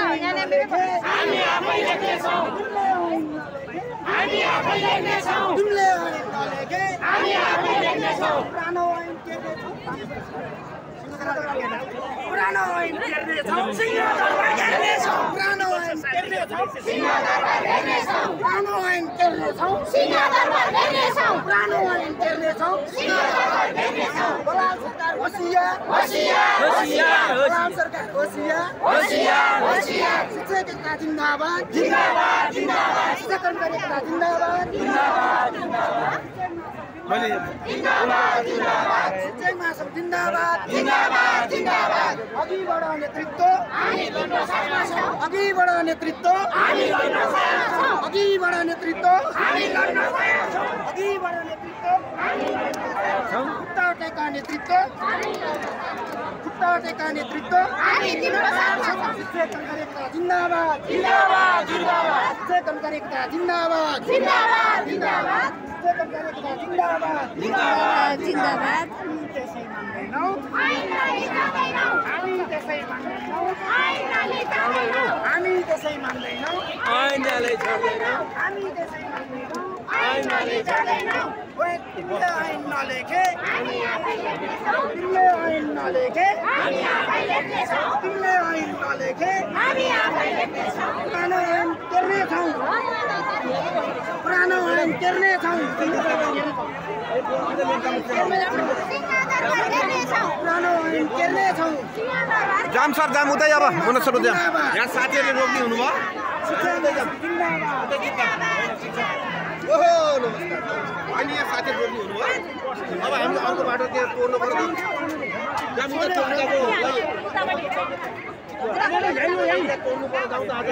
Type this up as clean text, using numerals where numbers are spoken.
हामी आफै लेख्नेछौँ हामी आफै लेख्नेछौँ तिमीले ऐन नलेखे हामी आफै लेख्नेछौँ पुरानो ऐन टेर्नेछौँ पुरानो ऐन टेर्नेछौँ सिंहदरबार घेर्नेछौँ पुरानो ऐन टेर्नेछौँ सिंहदरबार घेर्नेछौँ पुरानो ऐन टेर्नेछौँ सिंहदरबार घेर्नेछौँ पुरानो ऐन टेर्नेछौँ सिंहदरबार घेर्नेछौँ बलाल सरकार होसियार होसियार होसियार बलाल सरकार होसियार होसियार होसियार शिक्षक एकता जिन्दाबाद जिन्दाबाद जिन्दाबाद शिक्षक कर्मचारी एकता जिन्दाबाद जिन्दाबाद जिन्दाबाद जिन्दाबाद जिन्दाबाद शिक्षक महासभा जिन्दाबाद जिन्दाबाद जिन्दाबाद अघि बढो नेतृत्व हामी गर्न सक्छौँ अघि बढो नेतृत्व हामी गर्न सक्छौँ अघि बढो नेतृत्व हामी गर्न सक्छौँ अघि बढो नेतृत्व खुट्टा टेका नेतृत्व खुट्टा टेका नेतृत्व हामी दिन सक्छौँ शिक्षक कर्मचारी एकता जिन्दाबाद जिन्दाबाद जिन्दाबाद शिक्षक कर्मचारी एकता जिन्दाबाद जिन्दाबाद जिन्दाबाद शिक्षक कर्मचारी एकता जिन्दाबाद जिन्दाबाद जिन्दाबाद त्यसै मान्दैनौँ हामी जाँदैनौँ हामी त्यसै मान्दैनौँ हामी जाँदैनौँ हामी त्यसै मान्दैनौँ ऐनले छोड्दैनौँ हामी त्यसै मान्दैनौँ हामी जाँदैनौँ ओए तिमीले ऐन नलेखे हामी आफै लेख्नेछौँ तिमीले ऐन नलेखे हामी आफै लेख्नेछौँ तिमीले ऐन नलेखे हामी आफै लेख्नेछौँ पुरानो ऐन टेर्नेछौँ पुरानो ऐन टेर्नेछौँ सिंहदरबार घेर्नेछौँ पुरानो ऐन टेर्नेछौँ सिंहदरबार जाम सर जाम उतै अब हुन सक्नु जाम यहाँ साथीहरूले रोक्ने हुनुभयो ओहो नमस्कार अहिले यहाँ साथीहरू रोक्ने हुनुभयो अब हामीले अर्को बाटो त्यहाँ तोड्नु पर्यो जाम उता तोड्नु गएको तोड्नु पर्यो गाउँ त आज